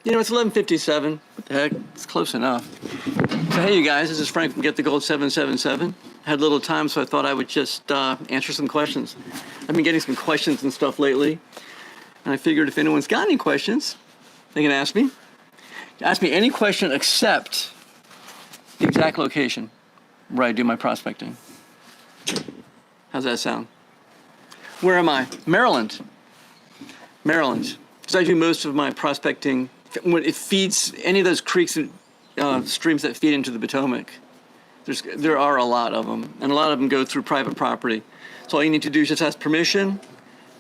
You know, it's 11:57. What the heck? It's close enough. So hey, you guys, this is Frank from GetTheGold777. Had a little time, so I thought I would just answer some questions. I've been getting some questions and stuff lately, and I figured if anyone's got any questions, they can ask me. Ask me any question except the exact location where I do my prospecting. How's that sound? Where am I? Maryland. Maryland. Because I do most of my prospecting when it feeds any of those creeks and streams that feed into the Potomac. There are a lot of them, and a lot of them go through private property. So all you need to do is just ask permission,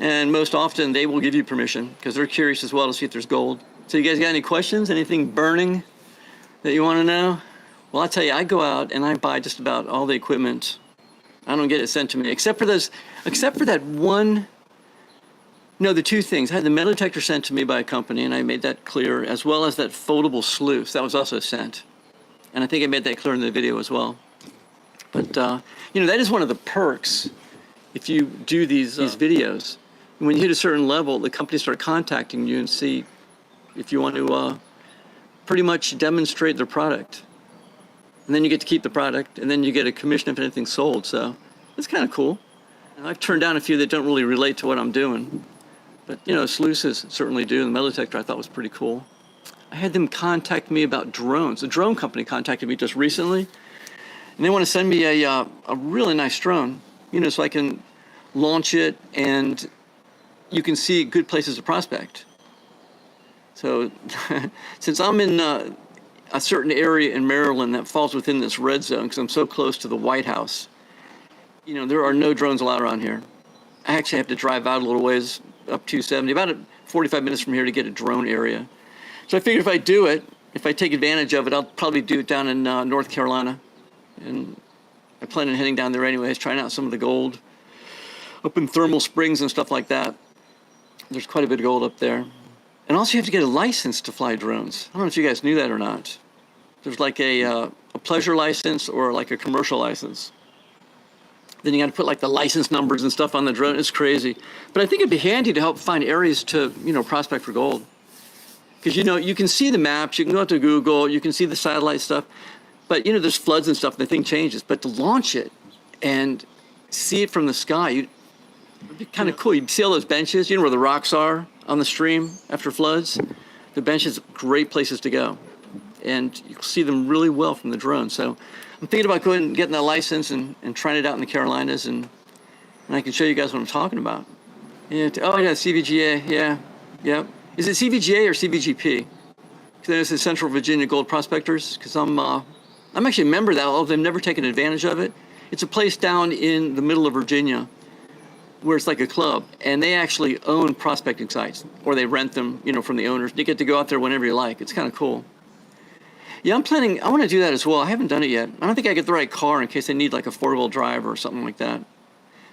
and most often they will give you permission because they're curious as well to see if there's gold. So you guys got any questions? Anything burning that you want to know? Well, I'll tell you, I go out and I buy just about all the equipment. I don't get it sent to me, except for that one. No, the two things. I had the metal detector sent to me by a company, and I made that clear, as well as that foldable sluice. That was also sent. And I think I made that clear in the video as well. But, you know, that is one of the perks if you do these videos. When you hit a certain level, the companies start contacting you and see if you want to pretty much demonstrate their product. And then you get to keep the product, and then you get a commission if anything's sold. So it's kind of cool. And I've turned down a few that don't really relate to what I'm doing. But, you know, sluices certainly do. The metal detector I thought was pretty cool. I had them contact me about drones. A drone company contacted me just recently, and they want to send me a really nice drone, you know, so I can launch it and you can see good places to prospect. So since I'm in a certain area in Maryland that falls within this red zone, because I'm so close to the White House, you know, there are no drones allowed around here. I actually have to drive out a little ways, up 270, about 45 minutes from here to get a drone area. So I figured if I do it, if I take advantage of it, I'll probably do it down in North Carolina. And I plan on heading down there anyways, trying out some of the gold up in Thermal Springs and stuff like that. There's quite a bit of gold up there. And also you have to get a license to fly drones. I don't know if you guys knew that or not. There's like a pleasure license or like a commercial license. Then you got to put like the license numbers and stuff on the drone. It's crazy. But I think it'd be handy to help find areas to, you know, prospect for gold. Because, you know, you can see the maps, you can go to Google, you can see the satellite stuff. But, you know, there's floods and stuff and the thing changes. But to launch it and see it from the sky, it'd be kind of cool. You'd see all those benches, you know where the rocks are on the stream after floods? The benches, great places to go. And you'll see them really well from the drone. So I'm thinking about going and getting that license and trying it out in the Carolinas, and I can show you guys what I'm talking about. Yeah, oh yeah, CVGA, yeah. Is it CVGA or CVGP? Because it's Central Virginia Gold Prospectors, because I'm actually a member of that, although I've never taken advantage of it. It's a place down in the middle of Virginia where it's like a club, and they actually own prospecting sites, or they rent them, you know, from the owners. You get to go out there whenever you like. It's kind of cool. Yeah, I want to do that as well. I haven't done it yet. I don't think I get the right car in case I need like a four-wheel drive or something like that.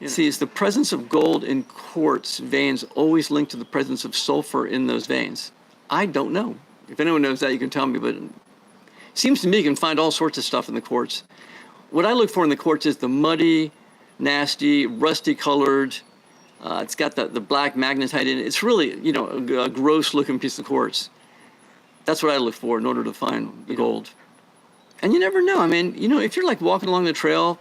Yeah. See, is the presence of gold in quartz veins always linked to the presence of sulfur in those veins? I don't know. If anyone knows that, you can tell me, but it seems to me you can find all sorts of stuff in the quartz. What I look for in the quartz is the muddy, nasty, rusty colored, it's got the black magnetite in it. It's really, you know, a gross looking piece of quartz. That's what I look for in order to find the gold. And you never know. I mean, you know, if you're like walking along the trail,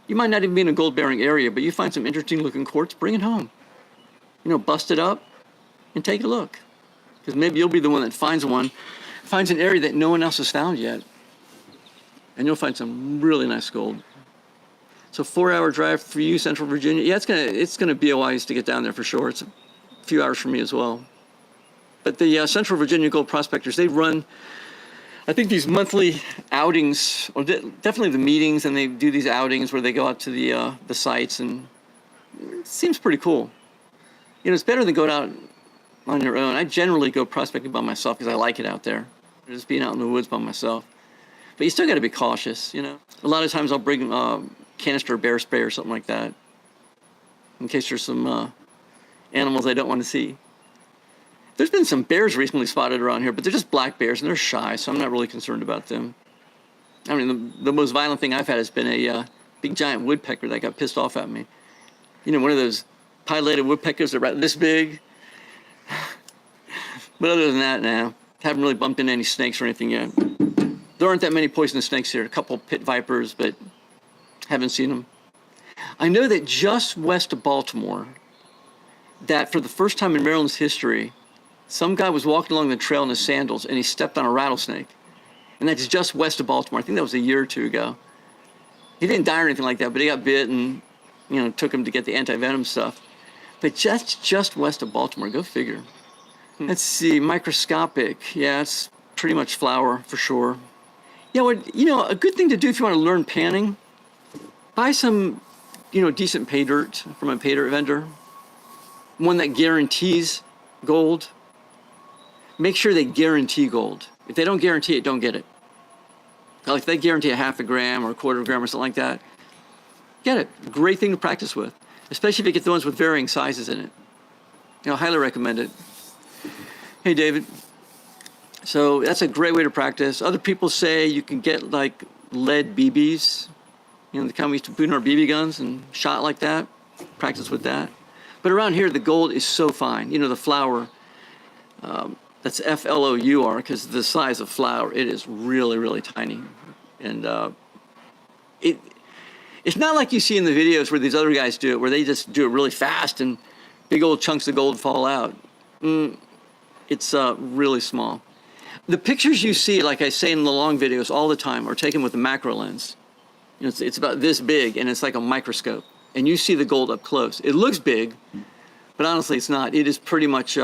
you might not even be in a gold bearing area, but you find some interesting looking quartz, bring it home. You know, bust it up and take a look. Because maybe you'll be the one that finds an area that no one else has found yet. And you'll find some really nice gold. So 4-hour drive for you, Central Virginia. Yeah, it's gonna be a while to get down there for sure. It's a few hours for me as well. But the Central Virginia Gold Prospectors, they run, I think, these monthly outings, or definitely the meetings, and they do these outings where they go out to the sites, and it seems pretty cool. You know, it's better than going out on your own. I generally go prospecting by myself because I like it out there, just being out in the woods by myself. But you still got to be cautious, you know. A lot of times I'll bring canister of bear spray or something like that, in case there's some animals I don't want to see. There's been some bears recently spotted around here, but they're just black bears and they're shy, so I'm not really concerned about them. I mean, the most violent thing I've had has been a big giant woodpecker that got pissed off at me. You know, one of those pileated woodpeckers that are about this big. But other than that, now haven't really bumped into any snakes or anything yet. There aren't that many poisonous snakes here. A couple pit vipers, but haven't seen them. I know that just west of Baltimore, that for the first time in Maryland's history, some guy was walking along the trail in his sandals and he stepped on a rattlesnake. And that's just west of Baltimore. I think that was a year or two ago. He didn't die or anything like that, but he got bit and, took him to get the anti-venom stuff. But just west of Baltimore, go figure. Let's see, microscopic. Yeah, it's pretty much flour for sure. Yeah, a good thing to do if you want to learn panning, buy some, decent pay dirt from a pay dirt vendor. One that guarantees gold. Make sure they guarantee gold. If they don't guarantee it, don't get it. Like if they guarantee a half a gram or a quarter of a gram or something like that, get it. Great thing to practice with, especially if you get the ones with varying sizes in it. Highly recommend it. Hey, David. So that's a great way to practice. Other people say you can get like lead BBs, the kind we used to put in our BB guns and shot like that. Practice with that. But around here, the gold is so fine. The flour, that's F-L-O-U-R, because the size of flour, it is really, really tiny. And it's not like you see in the videos where these other guys do it, where they just do it really fast and big old chunks of gold fall out. It's really small. The pictures you see, like I say in the long videos all the time, are taken with a macro lens. It's about this big, and it's like a microscope. And you see the gold up close. It looks big, but honestly, it's not. It is pretty much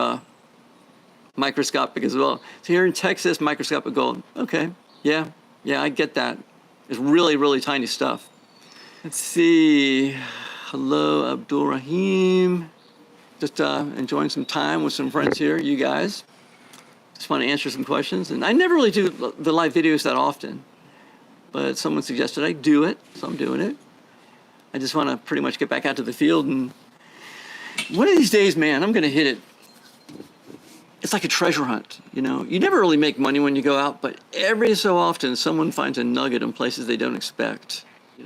microscopic as well. So here in Texas, microscopic gold. Okay, yeah, I get that. It's really, really tiny stuff. Let's see. Hello, Abdul Rahim. Just enjoying some time with some friends here, you guys. Just want to answer some questions. And I never really do the live videos that often, but someone suggested I do it, so I'm doing it. I just want to pretty much get back out to the field, and one of these days, man, I'm going to hit it. It's like a treasure hunt, You never really make money when you go out, but every so often someone finds a nugget in places they don't expect.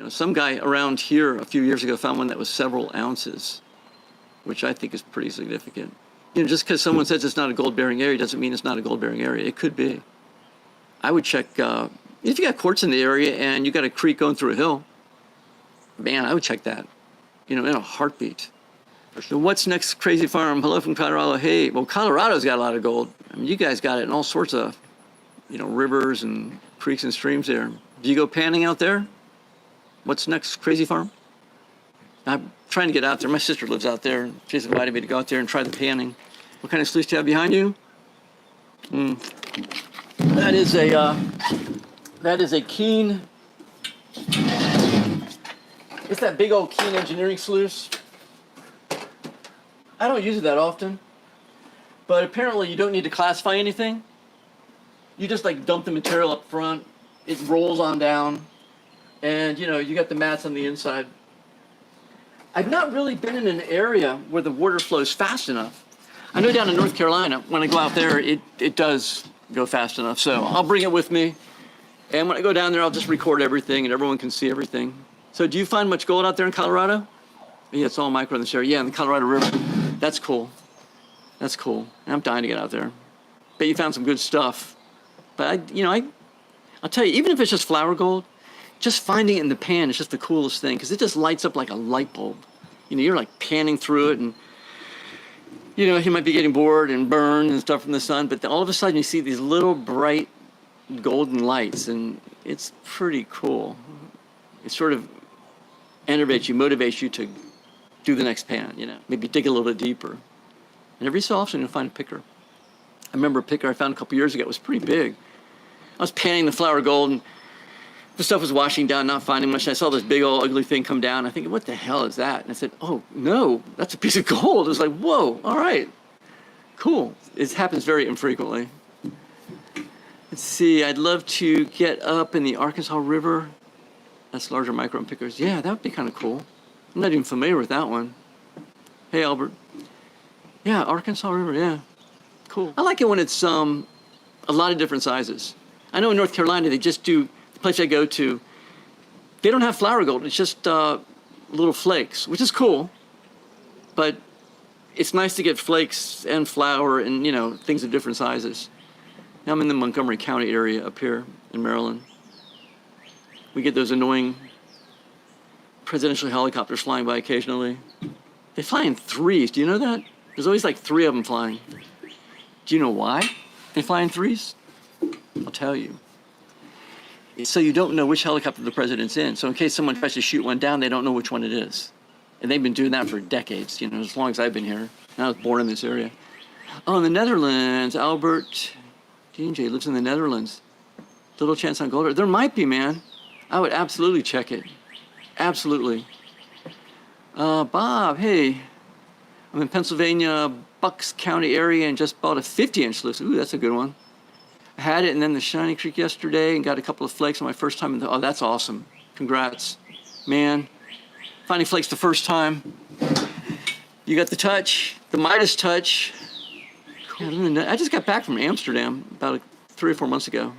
Some guy around here a few years ago found one that was several ounces, which I think is pretty significant. Just because someone says it's not a gold-bearing area doesn't mean it's not a gold-bearing area. It could be. I would check, if you got quartz in the area and you got a creek going through a hill, man, I would check that, in a heartbeat. So what's next, Crazy Farm? Hello from Colorado. Hey, well, Colorado's got a lot of gold. I mean, you guys got it in all sorts of, rivers and creeks and streams there. Do you go panning out there? What's next, Crazy Farm? I'm trying to get out there. My sister lives out there. She's invited me to go out there and try the panning. What kind of sluice do you have behind you? That is a Keen. It's that big old Keen engineering sluice. I don't use it that often, but apparently you don't need to classify anything. You just dump the material up front. It rolls on down, and you got the mats on the inside. I've not really been in an area where the water flows fast enough. I know down in North Carolina, when I go out there, it does go fast enough. So I'll bring it with me. And when I go down there, I'll just record everything and everyone can see everything. So do you find much gold out there in Colorado? Yeah, it's all micro in this area. Yeah, in the Colorado River. That's cool. That's cool. I'm dying to get out there. Bet you found some good stuff. But I'll tell you, even if it's just flour gold, just finding it in the pan is just the coolest thing, because it just lights up like a light bulb. You're like panning through it, and you might be getting bored and burned and stuff from the sun, but all of a sudden you see these little bright golden lights, and it's pretty cool. It sort of enervates you, motivates you to do the next pan, maybe dig a little bit deeper. And every so often you'll find a picker. I remember a picker I found a couple years ago. It was pretty big. I was panning the flour gold, and the stuff was washing down, not finding much. I saw this big old ugly thing come down. I think, what the hell is that? And I said, oh, no, that's a piece of gold. It was like, whoa, all right, cool. It happens very infrequently. Let's see, I'd love to get up in the Arkansas River. That's larger micron pickers. Yeah, that would be kind of cool. I'm not even familiar with that one. Hey, Albert. Yeah, Arkansas River, yeah. Cool. I like it when it's a lot of different sizes. I know in North Carolina, they just do, the place I go to, they don't have flour gold. It's just little flakes, which is cool. But it's nice to get flakes and flour and, you know, things of different sizes. Now I'm in the Montgomery County area up here in Maryland. We get those annoying presidential helicopters flying by occasionally. They fly in threes. Do you know that? There's always like 3 of them flying. Do you know why they fly in threes? I'll tell you. So you don't know which helicopter the president's in. So in case someone tries to shoot one down, they don't know which one it is. And they've been doing that for decades, you know, as long as I've been here. I was born in this area. Oh, in the Netherlands, Albert DJ lives in the Netherlands. Little chance on gold. There might be, man. I would absolutely check it. Absolutely. Bob, hey. I'm in Pennsylvania, Bucks County area, and just bought a 50-inch sluice. Ooh, that's a good one. I had it, and then the Shiny Creek yesterday, and got a couple of flakes on my first time. Oh, that's awesome. Congrats. Man, finding flakes the first time. You got the touch, the Midas touch. Yeah, I just got back from Amsterdam about 3 or 4 months ago.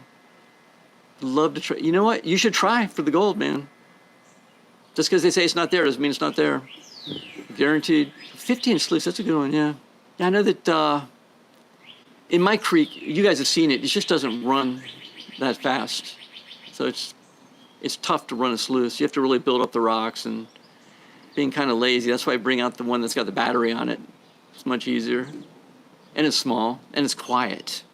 Love to try. You know what? You should try for the gold, man. Just because they say it's not there doesn't mean it's not there. Guaranteed. 50-inch sluice, that's a good one, yeah. Yeah, I know that in my creek, you guys have seen it, it just doesn't run that fast. So it's tough to run a sluice. You have to really build up the rocks and being kind of lazy. That's why I bring out the one that's got the battery on it. It's much easier. And it's small, and it's quiet.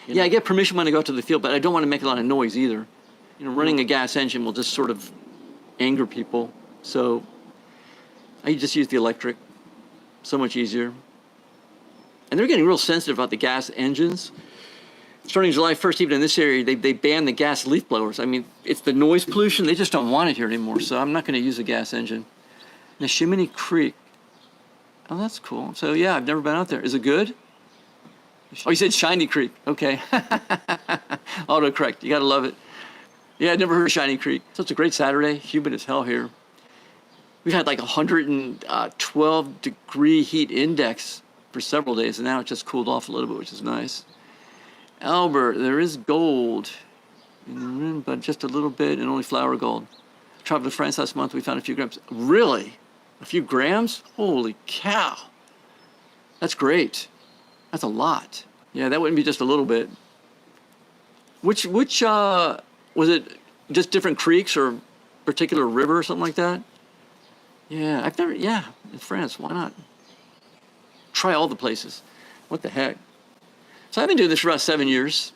You know? Yeah, I get permission when I go out to the field, but I don't want to make a lot of noise either. You know, running a gas engine will just sort of anger people. So I just use the electric. So much easier. And they're getting real sensitive about the gas engines. Starting July 1st, even in this area, they banned the gas leaf blowers. I mean, it's the noise pollution. They just don't want it here anymore. So I'm not going to use a gas engine. Neshiminy Creek. Oh, that's cool. So yeah, I've never been out there. Is it good? Oh, you said Shiny Creek. Okay. Autocorrect. You got to love it. Yeah, I'd never heard of Shiny Creek. So it's a great Saturday. Humid as hell here. We've had like 112 degree heat index for several days, and now it just cooled off a little bit, which is nice. Albert, there is gold in the rim, but just a little bit, and only flour gold. Traveled to France last month. We found a few grams. Really? A few grams? Holy cow. That's great. That's a lot. Yeah, that wouldn't be just a little bit. Which was it just different creeks or particular river or something like that? Yeah, in France, why not? Try all the places. What the heck? So I've been doing this for about 7 years.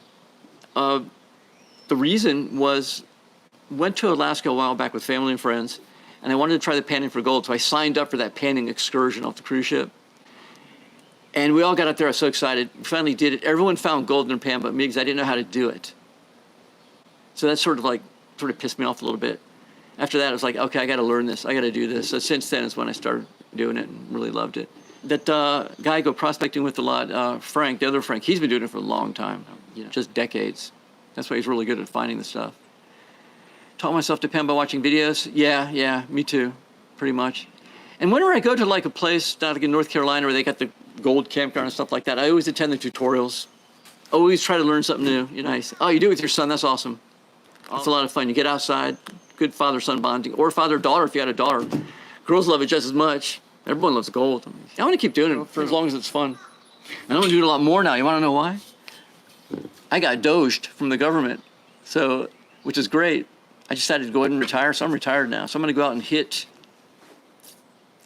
The reason was, went to Alaska a while back with family and friends, and I wanted to try the panning for gold, so I signed up for that panning excursion off the cruise ship. And we all got up there, I was so excited. We finally did it. Everyone found gold in their pan but me, because I didn't know how to do it. So that sort of pissed me off a little bit. After that, I was like, okay, I got to learn this. I got to do this. So since then is when I started doing it and really loved it. That guy I go prospecting with a lot, Frank, the other Frank, he's been doing it for a long time, just decades. That's why he's really good at finding the stuff. Taught myself to pan by watching videos. Yeah, me too, pretty much. And whenever I go to like a place down like in North Carolina where they got the gold campground and stuff like that, I always attend the tutorials. Always try to learn something new. Nice. Oh, you do it with your son. That's awesome. It's a lot of fun. You get outside. Good father-son bonding, or father-daughter if you had a daughter. Girls love it just as much. Everyone loves gold. I want to keep doing it for as long as it's fun. I want to do it a lot more now. You want to know why? I got doged from the government, so which is great. I decided to go ahead and retire, so I'm retired now. So I'm going to go out and hit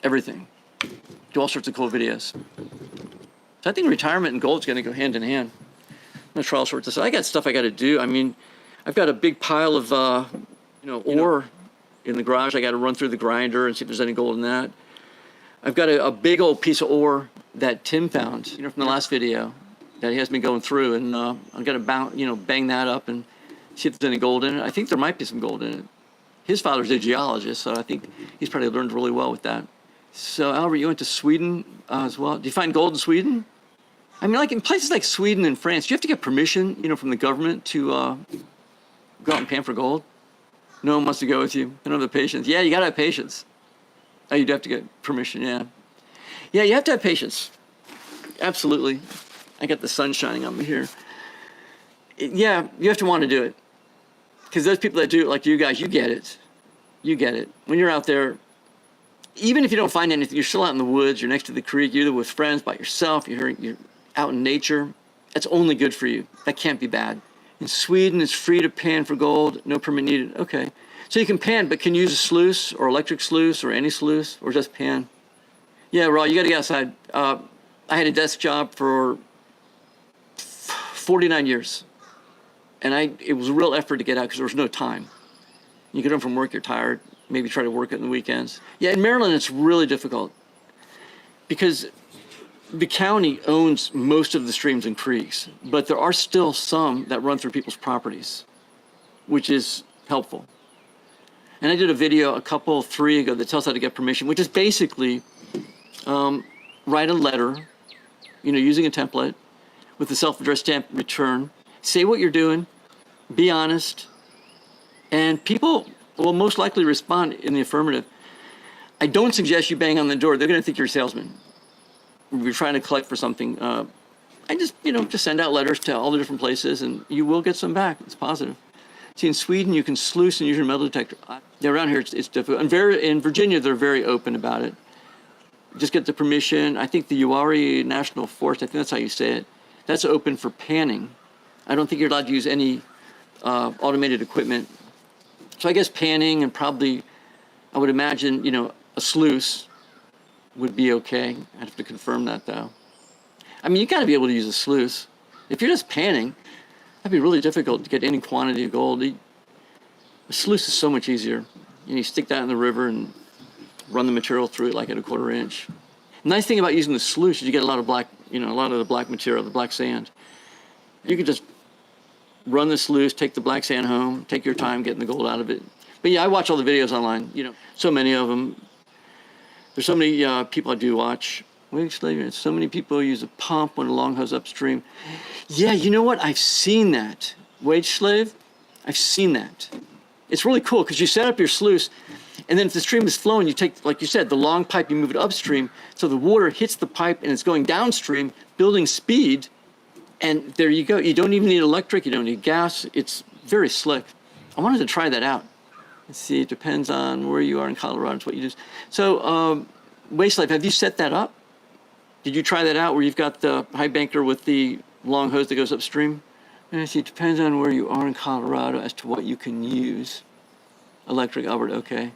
everything, do all sorts of cool videos. So I think retirement and gold is going to go hand in hand. I'm going to try all sorts of stuff. I got stuff I got to do. I mean, I've got a big pile of ore in the garage. I got to run through the grinder and see if there's any gold in that. I've got a big old piece of ore that Tim found, from the last video that he has been going through, and I'm going to bang that up and see if there's any gold in it. I think there might be some gold in it. His father's a geologist, so I think he's probably learned really well with that. So Albert, you went to Sweden as well. Do you find gold in Sweden? I mean, like in places like Sweden and France, do you have to get permission, from the government to go out and pan for gold? No one wants to go with you. I don't have the patience. Yeah, you got to have patience. Oh, you'd have to get permission, yeah. Yeah, you have to have patience. Absolutely. I got the sun shining on me here. Yeah, you have to want to do it. Because those people that do it, like you guys, you get it. You get it. When you're out there, even if you don't find anything, you're still out in the woods, you're next to the creek, you're either with friends, by yourself, you're out in nature. That's only good for you. That can't be bad. In Sweden, it's free to pan for gold, no permit needed. Okay. So you can pan, but can you use a sluice or electric sluice or any sluice or just pan? Yeah, Raw, you got to get outside. I had a desk job for 49 years. And it was a real effort to get out because there was no time. You get home from work, you're tired, maybe try to work it in the weekends. Yeah, in Maryland, it's really difficult because the county owns most of the streams and creeks, but there are still some that run through people's properties, which is helpful. And I did a video three ago that tells how to get permission, which is basically write a letter, using a template with the self-addressed stamp return, say what you're doing, be honest, and people will most likely respond in the affirmative. I don't suggest you bang on the door. They're going to think you're a salesman. We're trying to collect for something. I just send out letters to all the different places, and you will get some back. It's positive. See, in Sweden, you can sluice and use your metal detector. Yeah, around here, it's difficult. And in Virginia, they're very open about it. Just get the permission. I think the Uwharrie National Forest, I think that's how you say it, that's open for panning. I don't think you're allowed to use any automated equipment. So I guess panning and probably, I would imagine, a sluice would be okay. I'd have to confirm that, though. I mean, you got to be able to use a sluice. If you're just panning, that'd be really difficult to get any quantity of gold. A sluice is so much easier. You stick that in the river and run the material through it like at a 1/4 inch. The nice thing about using the sluice is you get a lot of the black material, the black sand. You can just run the sluice, take the black sand home, take your time getting the gold out of it. But yeah, I watch all the videos online, so many of them. There's so many people I do watch. So many people use a pump when a long hose upstream. Yeah, you know what? I've seen that. Wage slave, I've seen that. It's really cool because you set up your sluice, and then if the stream is flowing, you take, like you said, the long pipe, you move it upstream, so the water hits the pipe and it's going downstream, building speed, and there you go. You don't even need electric, you don't need gas. It's very slick. I wanted to try that out. Let's see, it depends on where you are in Colorado, it's what you do. So, Wage slave, have you set that up? Did you try that out where you've got the high banker with the long hose that goes upstream? And I see, it depends on where you are in Colorado as to what you can use. Electric, Albert, okay.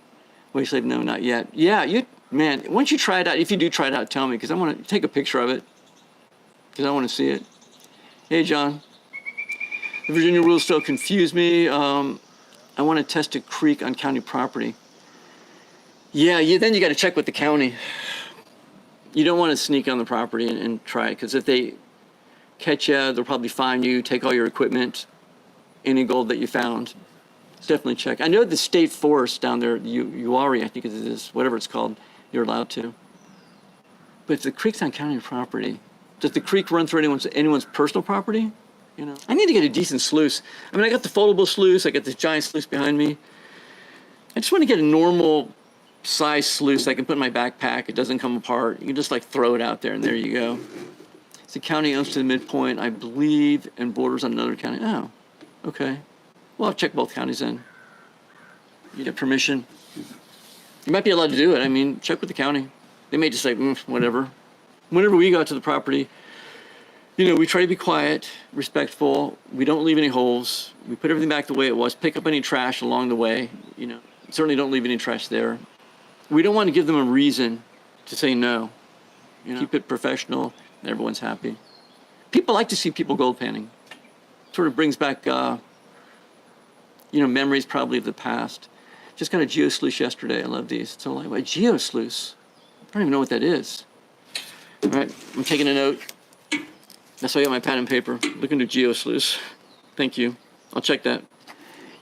Wage slave, no, not yet. Yeah, man, once you try it out, if you do try it out, tell me, because I want to take a picture of it, because I want to see it. Hey, John. The Virginia rules still confuse me. I want to test a creek on county property. Yeah, then you got to check with the county. You don't want to sneak on the property and try it, because if they catch you, they'll probably fine you, take all your equipment, any gold that you found. Definitely check. I know the state forest down there, Uwharrie, I think it is, whatever it's called, you're allowed to. But if the creek's on county property, does the creek run through anyone's personal property? I need to get a decent sluice. I mean, I got the foldable sluice, I got this giant sluice behind me. I just want to get a normal size sluice I can put in my backpack. It doesn't come apart. You can just throw it out there, and there you go. The county owns to the midpoint, I believe, and borders on another county. Oh, okay. Well, I'll check both counties then. You get permission. You might be allowed to do it. I mean, check with the county. They may just say, whatever. Whenever we go out to the property, we try to be quiet, respectful. We don't leave any holes. We put everything back the way it was. Pick up any trash along the way. Certainly don't leave any trash there. We don't want to give them a reason to say no. Keep it professional, and everyone's happy. People like to see people gold panning. Sort of brings back, memories probably of the past. Just got a geosluice yesterday. I love these. It's all like, what, geosluice? I don't even know what that is. All right, I'm taking a note. That's why I got my pad and paper. Looking to geosluice. Thank you. I'll check that.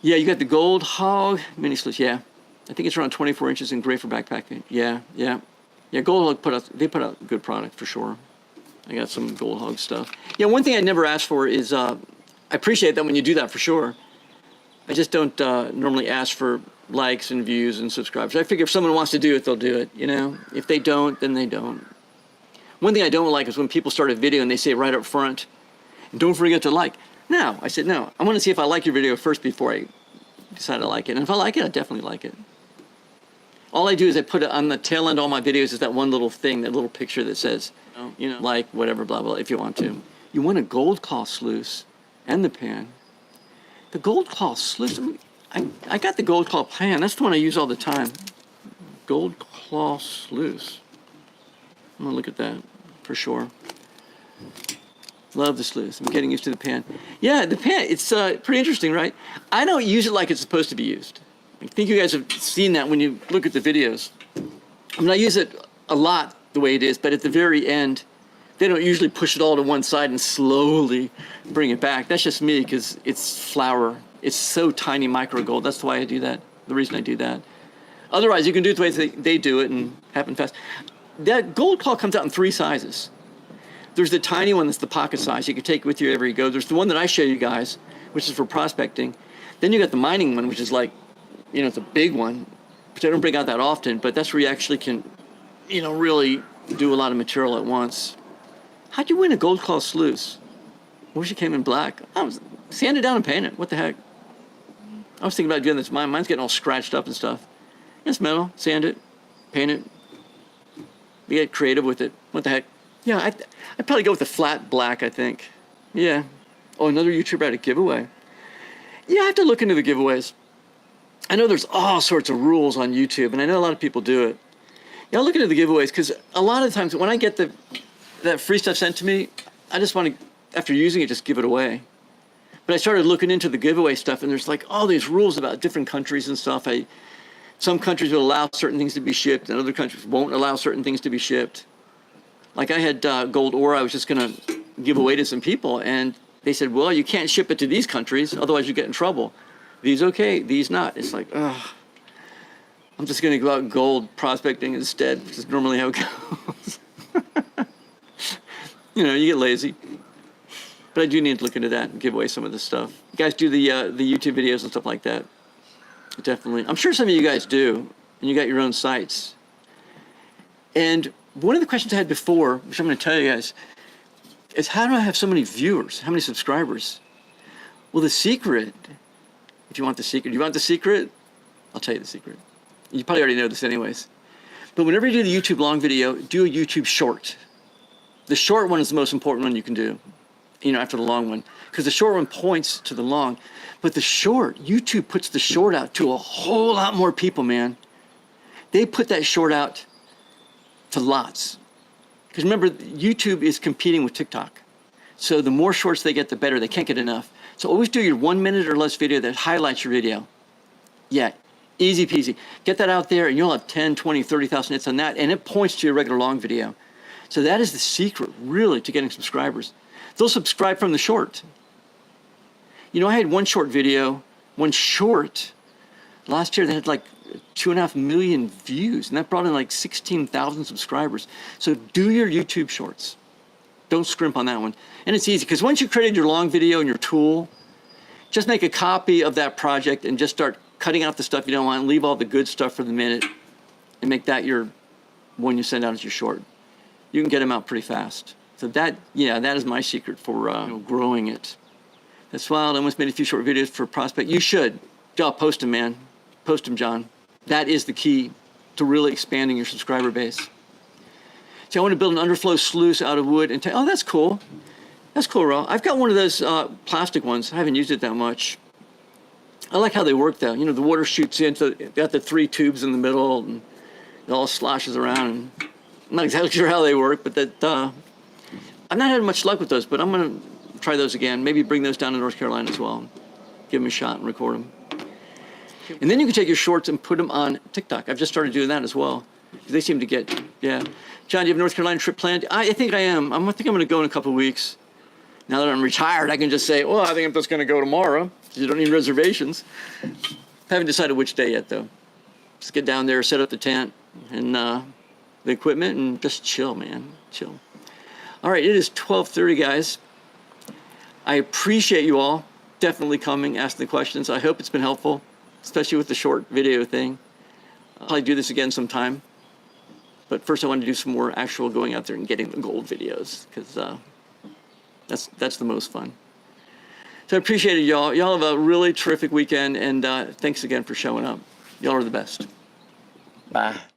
Yeah, you got the Gold Hog mini sluice. Yeah, I think it's around 24 inches and great for backpacking. Yeah. Gold Hog they put out good product for sure. I got some Gold Hog stuff. Yeah, one thing I never asked for is I appreciate that when you do that for sure. I just don't normally ask for likes and views and subscribers. I figure if someone wants to do it, they'll do it. If they don't, then they don't. One thing I don't like is when people start a video and they say right up front, don't forget to like. No, I said no. I want to see if I like your video first before I decide I like it. And if I like it, I definitely like it. All I do is I put it on the tail end of all my videos is that one little thing, that little picture that says, you know, like, whatever, blah, blah, if you want to. You want a gold claw sluice and the pan. The gold claw sluice, I got the gold claw pan. That's the one I use all the time. Gold claw sluice. I'm gonna look at that for sure. Love the sluice. I'm getting used to the pan. Yeah, the pan, it's pretty interesting, right? I don't use it like it's supposed to be used. I think you guys have seen that when you look at the videos. I mean, I use it a lot the way it is, but at the very end, they don't usually push it all to one side and slowly bring it back. That's just me because it's flour. It's so tiny micro gold. That's why I do that, the reason I do that. Otherwise, you can do it the way they do it and happen fast. That gold claw comes out in 3 sizes. There's the tiny one that's the pocket size. You can take it with you wherever you go. There's the one that I show you guys, which is for prospecting. Then you got the mining one, which is like, you know, it's a big one, which I don't bring out that often, but that's where you actually can, you know, really do a lot of material at once. How'd you win a gold claw sluice? I wish it came in black. I was sand it down and paint it. What the heck? I was thinking about doing this. Mine's getting all scratched up and stuff. It's metal. Sand it, paint it. You get creative with it. What the heck? Yeah, I'd probably go with the flat black, I think. Yeah. Oh, another YouTuber had a giveaway. Yeah, I have to look into the giveaways. I know there's all sorts of rules on YouTube, and I know a lot of people do it. Yeah, I'll look into the giveaways, because a lot of times when I get that free stuff sent to me, I just want to, after using it, just give it away. But I started looking into the giveaway stuff, and there's like all these rules about different countries and stuff. Some countries will allow certain things to be shipped, and other countries won't allow certain things to be shipped. Like I had gold ore I was just going to give away to some people, and they said, well, you can't ship it to these countries, otherwise you get in trouble. These okay, these not. It's like, ugh. I'm just going to go out gold prospecting instead, which is normally how it goes. You know, you get lazy. But I do need to look into that and give away some of this stuff. You guys do the YouTube videos and stuff like that. Definitely. I'm sure some of you guys do, and you got your own sites. And one of the questions I had before, which I'm going to tell you guys, is how do I have so many viewers? How many subscribers? Well, the secret, if you want the secret, I'll tell you the secret. You probably already know this anyways. But whenever you do the YouTube long video, do a YouTube short. The short one is the most important one you can do, you know, after the long one. Because the short one points to the long. But the short, YouTube puts the short out to a whole lot more people, man. They put that short out to lots. Because remember, YouTube is competing with TikTok. So the more shorts they get, the better. They can't get enough. So always do your 1 minute or less video that highlights your video. Yeah, easy peasy. Get that out there and you'll have 10, 20, 30,000 hits on that. And it points to your regular long video. So that is the secret, really, to getting subscribers. They'll subscribe from the short. You know, I had one short video, last year they had like 2.5 million views, and that brought in like 16,000 subscribers. So do your YouTube shorts. Don't scrimp on that one. And it's easy, because once you created your long video and your tool, just make a copy of that project and just start cutting out the stuff you don't want, and leave all the good stuff for the minute, and make that your one you send out as your short. You can get them out pretty fast. So that, yeah, that is my secret for growing it. That's wild. I almost made a few short videos for prospect. You should. Y'all post them, man. Post them, John. That is the key to really expanding your subscriber base. See, I want to build an underflow sluice out of wood and oh, that's cool. That's cool, Raw. I've got one of those plastic ones. I haven't used it that much. I like how they work, though. You know, the water shoots in, so they've got the 3 tubes in the middle, and it all sloshes around. And I'm not exactly sure how they work, but that I've not had much luck with those, but I'm going to try those again. Maybe bring those down to North Carolina as well. Give them a shot and record them. And then you can take your shorts and put them on TikTok. I've just started doing that as well. They seem to get, yeah. John, do you have a North Carolina trip planned? I think I am. I think I'm going to go in a couple of weeks. Now that I'm retired, I can just say, well, I think I'm just going to go tomorrow. You don't need reservations. Haven't decided which day yet, though. Just get down there, set up the tent and the equipment, and just chill, man. Chill. All right, it is 12:30, guys. I appreciate you all definitely coming, asking the questions. I hope it's been helpful, especially with the short video thing. I'll probably do this again sometime. But first I want to do some more actual going out there and getting the gold videos, because that's the most fun. So I appreciate it, y'all. Y'all have a really terrific weekend, and thanks again for showing up. Y'all are the best. Bye.